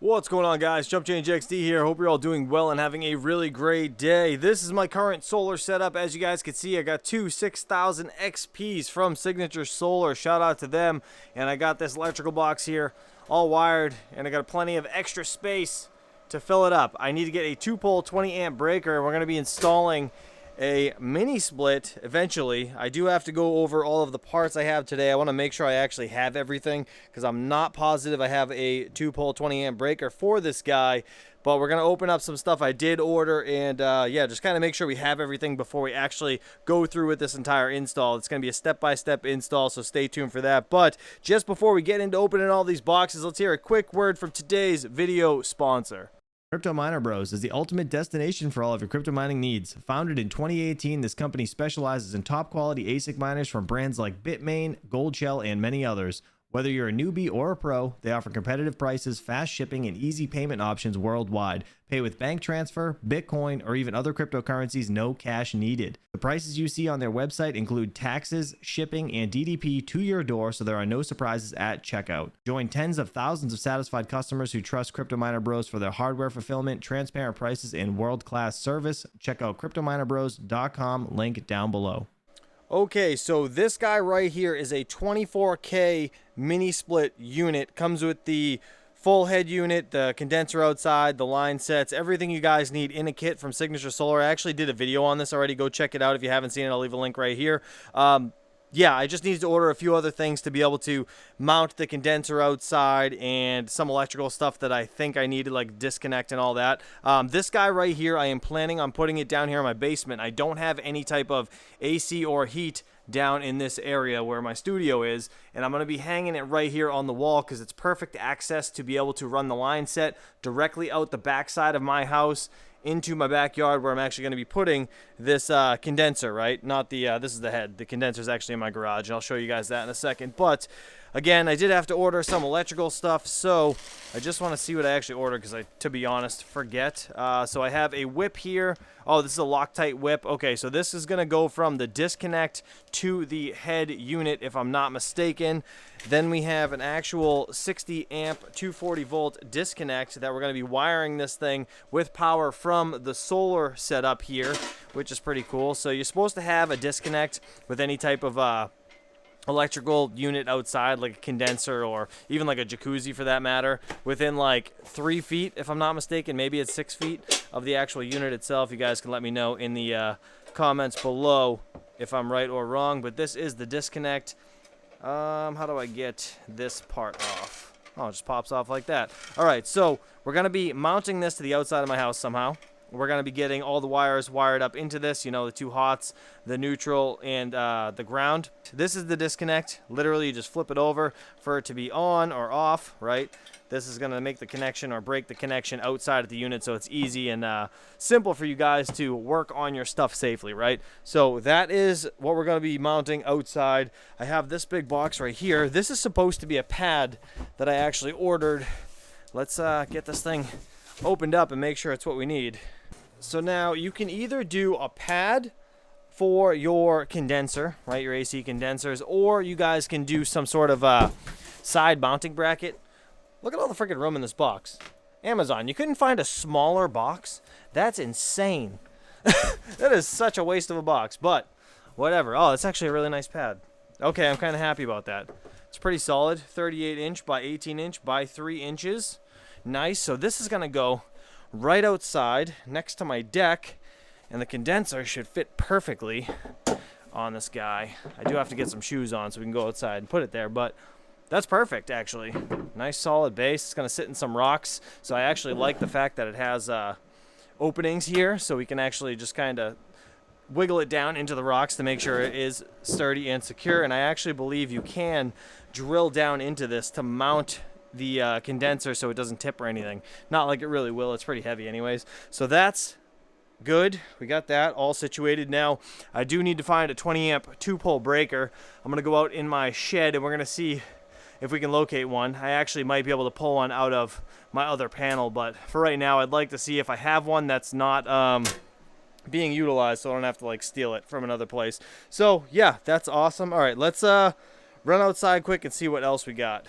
What's going on, guys? Jump Change XD here. Hope you're all doing well and having a really great day. This is my current solar setup. As you guys can see, I got two 6000 XPs from Signature Solar. Shout out to them. And I got this electrical box here all wired, and I got plenty of extra space to fill it up. I need to get a 2-pole 20 amp breaker. We're going to be installing a mini split eventually. I do have to go over all of the parts I have today. I want to make sure I actually have everything because I'm not positive I have a 2-pole 20 amp breaker for this guy. But we're going to open up some stuff I did order and yeah, just kind of make sure we have everything before we actually go through with this entire install. It's going to be a step-by-step install, so stay tuned for that. But just before we get into opening all these boxes, let's hear a quick word from today's video sponsor. Crypto Miner Bros is the ultimate destination for all of your crypto mining needs. Founded in 2018, this company specializes in top quality ASIC miners from brands like Bitmain, Goldshell, and many others. Whether you're a newbie or a pro, they offer competitive prices, fast shipping, and easy payment options worldwide. Pay with bank transfer, Bitcoin, or even other cryptocurrencies, no cash needed. The prices you see on their website include taxes, shipping, and DDP to your door, so there are no surprises at checkout. Join tens of thousands of satisfied customers who trust Crypto Miner Bros for their hardware fulfillment, transparent prices, and world-class service. Check out CryptoMinerBros.com, link down below. Okay, so this guy right here is a 24K mini split unit. Comes with the full head unit, the condenser outside, the line sets, everything you guys need in a kit from Signature Solar. I actually did a video on this already. Go check it out if you haven't seen it. I'll leave a link right here. Yeah, I just needed to order a few other things to be able to mount the condenser outside and some electrical stuff that I think I needed, like disconnect and all that. This guy right here, I am planning on putting it down here in my basement. I don't have any type of AC or heat down in this area where my studio is, and I'm going to be hanging it right here on the wall because it's perfect access to be able to run the line set directly out the backside of my house into my backyard where I'm actually going to be putting this condenser, right? Not the, this is the head. The condenser is actually in my garage, and I'll show you guys that in a second. But again, I did have to order some electrical stuff, so I just want to see what I actually ordered because I, to be honest, forget. So I have a whip here. Oh, this is a Loctite whip. Okay, so this is going to go from the disconnect to the head unit, if I'm not mistaken. Then we have an actual 60 amp 240 volt disconnect that we're going to be wiring this thing with power from the solar setup here, which is pretty cool. So you're supposed to have a disconnect with any type of electrical unit outside, like a condenser or even like a jacuzzi for that matter, within like 3 feet, if I'm not mistaken. Maybe it's 6 feet of the actual unit itself. You guys can let me know in the comments below if I'm right or wrong, but this is the disconnect. How do I get this part off? Oh, it just pops off like that. All right, so we're going to be mounting this to the outside of my house somehow. We're going to be getting all the wires wired up into this, you know, the two hots, the neutral, and the ground. This is the disconnect. Literally, you just flip it over for it to be on or off, right? This is going to make the connection or break the connection outside of the unit, so it's easy and simple for you guys to work on your stuff safely, right? So that is what we're going to be mounting outside. I have this big box right here. This is supposed to be a pad that I actually ordered. Let's get this thing opened up and make sure it's what we need. So now you can either do a pad for your condenser, right, your AC condensers, or you guys can do some sort of side mounting bracket. Look at all the freaking room in this box. Amazon, you couldn't find a smaller box? That's insane. That is such a waste of a box, but whatever. Oh, it's actually a really nice pad. Okay, I'm kind of happy about that. It's pretty solid, 38 inch by 18 inch by 3 inches. Nice. So this is going to go right outside next to my deck, and the condenser should fit perfectly on this guy. I do have to get some shoes on so we can go outside and put it there, but that's perfect, actually. Nice solid base. It's going to sit in some rocks, so I actually like the fact that it has openings here, so we can actually just kind of wiggle it down into the rocks to make sure it is sturdy and secure. And I actually believe you can drill down into this to mount the condenser so it doesn't tip or anything. Not like it really will. It's pretty heavy anyways. So that's good. We got that all situated. Now I do need to find a 20 amp 2-pole breaker. I'm going to go out in my shed and we're going to see if we can locate one. I actually might be able to pull one out of my other panel, but for right now I'd like to see if I have one that's not being utilized so I don't have to like steal it from another place. So yeah, that's awesome. All right, let's run outside quick and see what else we got.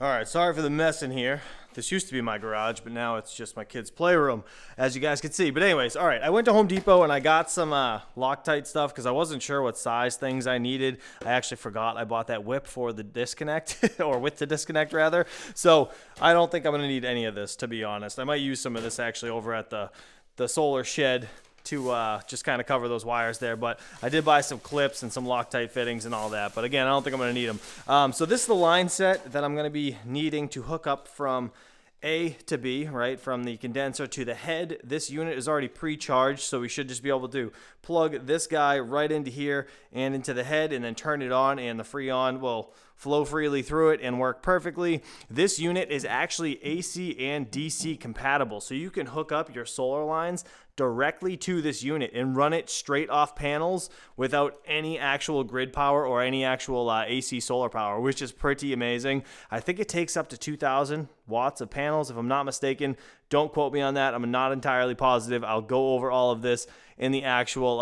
All right, sorry for the mess in here. This used to be my garage, but now it's just my kids' playroom, as you guys can see. But anyways, all right, I went to Home Depot and I got some Loctite stuff because I wasn't sure what size things I needed. I actually forgot I bought that whip for the disconnect, or with the disconnect rather. So I don't think I'm gonna need any of this, to be honest. I might use some of this actually over at the solar shed to just kind of cover those wires there, but I did buy some clips and some Loctite fittings and all that, but again, I don't think I'm going to need them. So this is the line set that I'm going to be needing to hook up from A to B, right, from the condenser to the head. This unit is already pre-charged, so we should just be able to plug this guy right into here and into the head and then turn it on, and the Freon will flow freely through it and work perfectly. This unit is actually AC and DC compatible, so you can hook up your solar lines directly to this unit and run it straight off panels without any actual grid power or any actual AC solar power, which is pretty amazing. I think it takes up to 2,000 watts of panels, if I'm not mistaken. Don't quote me on that. I'm not entirely positive. I'll go over all of this in the actual,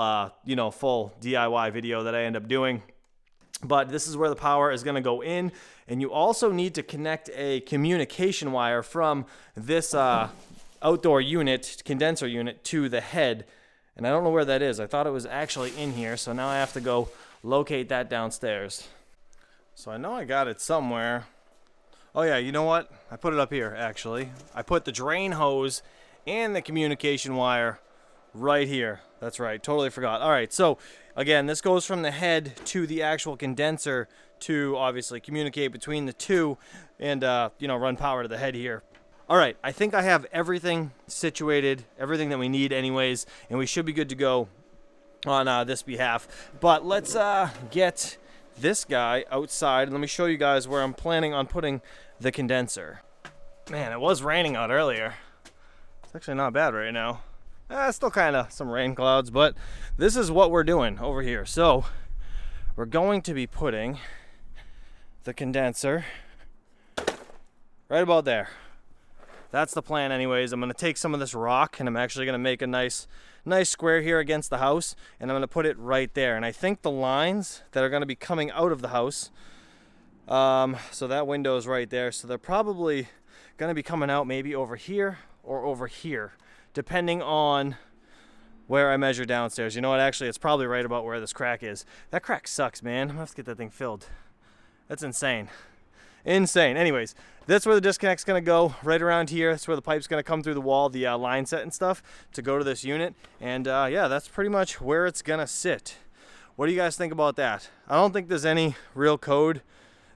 full DIY video that I end up doing. But this is where the power is going to go in, and you also need to connect a communication wire from this outdoor unit, condenser unit, to the head, and I don't know where that is. I thought it was actually in here, so now I have to go locate that downstairs. So I know I got it somewhere. Oh yeah, you know what? I put it up here, actually. I put the drain hose and the communication wire right here. That's right, totally forgot. All right, so again, this goes from the head to the actual condenser to obviously communicate between the two and run power to the head here. All right, I think I have everything situated, everything that we need anyways, and we should be good to go on this behalf. But let's get this guy outside. Let me show you guys where I'm planning on putting the condenser. Man, it was raining out earlier. It's actually not bad right now. Still kind of some rain clouds, but this is what we're doing over here. So we're going to be putting the condenser right about there. That's the plan anyways. I'm going to take some of this rock and I'm actually going to make a nice square here against the house, and I'm going to put it right there. And I think the lines that are going to be coming out of the house, so that window is right there, so they're probably going to be coming out maybe over here or over here, depending on where I measure downstairs. You know what, actually it's probably right about where this crack is. That crack sucks, man. I'm gonna have to get that thing filled. That's insane. Anyways, that's where the disconnect's gonna go, right around here. That's where the pipe's gonna come through the wall, the line set and stuff, to go to this unit. And yeah, that's pretty much where it's gonna sit. What do you guys think about that? I don't think there's any real code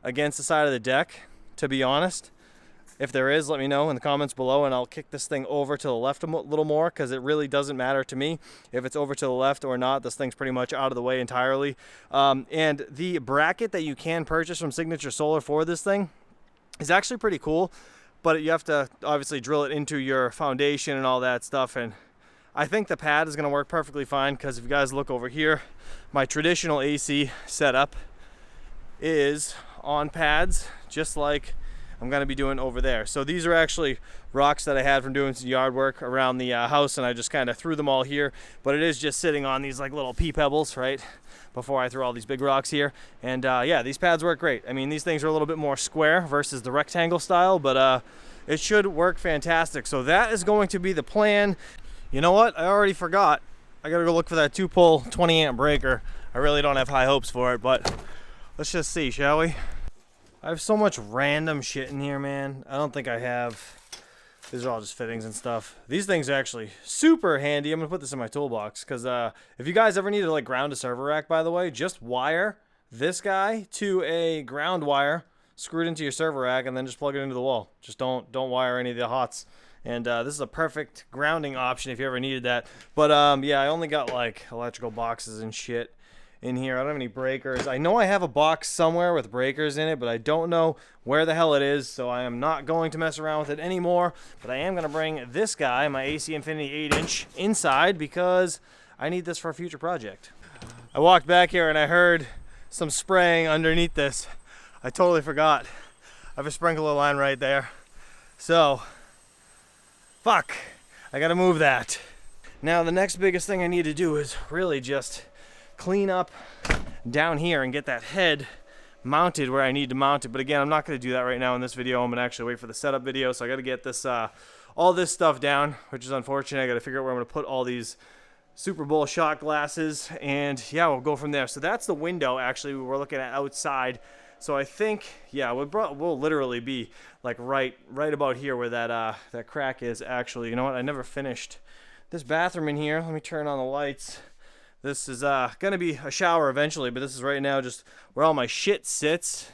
against the side of the deck, to be honest. If there is, let me know in the comments below, and I'll kick this thing over to the left a little more, because it really doesn't matter to me if it's over to the left or not. This thing's pretty much out of the way entirely. And the bracket that you can purchase from Signature Solar for this thing is actually pretty cool, but you have to obviously drill it into your foundation and all that stuff. And I think the pad is going to work perfectly fine, because if you guys look over here, my traditional AC setup is on pads, just like I'm going to be doing over there. So these are actually rocks that I had from doing some yard work around the house, and I just kind of threw them all here, but it is just sitting on these like little pea pebbles, right, before I threw all these big rocks here. And yeah, these pads work great. I mean, these things are a little bit more square versus the rectangle style, but it should work fantastic. So that is going to be the plan. You know what, I already forgot. I gotta go look for that 2-pole 20 amp breaker. I really don't have high hopes for it, but let's just see, shall we? I have so much random shit in here, man. I don't think I have. These are all just fittings and stuff. These things are actually super handy. I'm gonna put this in my toolbox, because if you guys ever need to like ground a server rack, by the way, just wire this guy to a ground wire, screw it into your server rack, and then just plug it into the wall. Just don't wire any of the hots. And this is a perfect grounding option if you ever needed that. But yeah, I only got like electrical boxes and shit in here. I don't have any breakers. I know I have a box somewhere with breakers in it, but I don't know where the hell it is, so I am not going to mess around with it anymore. But I am going to bring this guy, my AC Infinity 8-inch, inside, because I need this for a future project. I walked back here and I heard some spraying underneath this. I totally forgot. I have a sprinkler line right there. So, fuck, I gotta move that. Now the next biggest thing I need to do is really just clean up down here and get that head mounted where I need to mount it. But again, I'm not going to do that right now in this video. I'm going to actually wait for the setup video. So I got to get this all this stuff down, which is unfortunate. I got to figure out where I'm going to put all these Super Bowl shot glasses, and yeah, we'll go from there. So that's the window actually we're looking at outside. So I think, yeah, we'll literally be like right about here where that crack is actually. You know what? I never finished this bathroom in here. Let me turn on the lights. This is gonna be a shower eventually, but this is right now just where all my shit sits.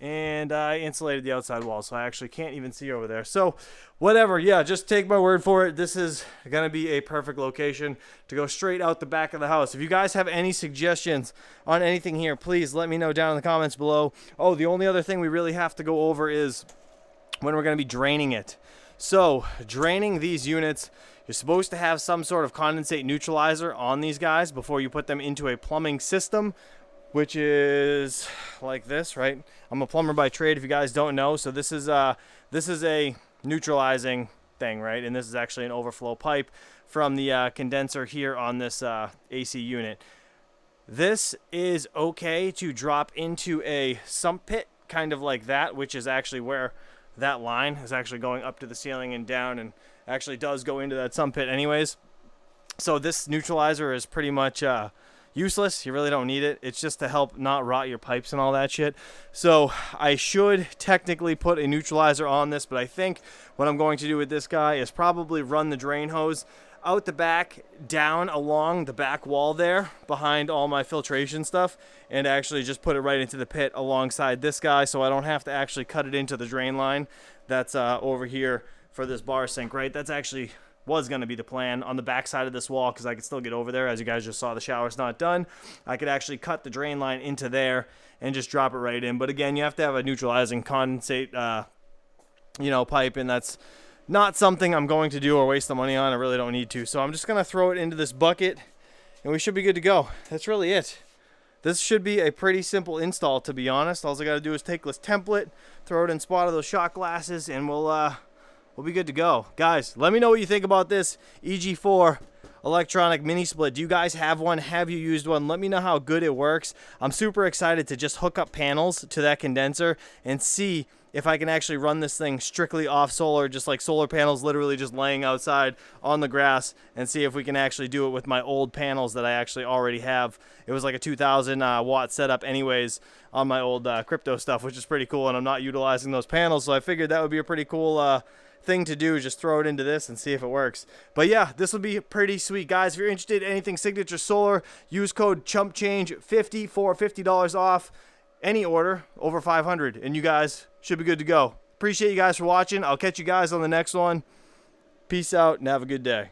And I insulated the outside wall, so I actually can't even see over there. So whatever, yeah, just take my word for it. This is gonna be a perfect location to go straight out the back of the house. If you guys have any suggestions on anything here, please let me know down in the comments below. Oh, the only other thing we really have to go over is when we're gonna be draining it. So draining these units, you're supposed to have some sort of condensate neutralizer on these guys before you put them into a plumbing system, which is like this, right? I'm a plumber by trade, if you guys don't know. So this is a neutralizing thing, right? And this is actually an overflow pipe from the condenser here on this AC unit. This is okay to drop into a sump pit, kind of like that, which is actually where that line is actually going up to the ceiling and down, and actually does go into that sump pit anyways. So this neutralizer is pretty much useless. You really don't need it. It's just to help not rot your pipes and all that shit. So I should technically put a neutralizer on this, but I think what I'm going to do with this guy is probably run the drain hose out the back, down along the back wall there behind all my filtration stuff, and actually just put it right into the pit alongside this guy, so I don't have to actually cut it into the drain line that's over here for this bar sink, right? That's actually was going to be the plan on the back side of this wall, because I could still get over there. As you guys just saw, the shower's not done. I could actually cut the drain line into there and just drop it right in. But again, you have to have a neutralizing condensate pipe, and that's not something I'm going to do or waste the money on. I really don't need to. So I'm just going to throw it into this bucket, and we should be good to go. That's really it. This should be a pretty simple install, to be honest. All I got to do is take this template, throw it in spot of those shot glasses, and we'll be good to go. Guys, let me know what you think about this EG4 electronic mini split. Do you guys have one? Have you used one? Let me know how good it works. I'm super excited to just hook up panels to that condenser and see if I can actually run this thing strictly off solar, just like solar panels literally just laying outside on the grass, and see if we can actually do it with my old panels that I actually already have. It was like a 2000 watt setup anyways on my old crypto stuff, which is pretty cool, and I'm not utilizing those panels, so I figured that would be a pretty cool thing to do, just throw it into this and see if it works. But yeah, this will be pretty sweet, guys. If you're interested in anything Signature Solar, use code CHUMPCHANGE50 for $50 off any order over 500, and you guys should be good to go. Appreciate you guys for watching. I'll catch you guys on the next one. Peace out and have a good day.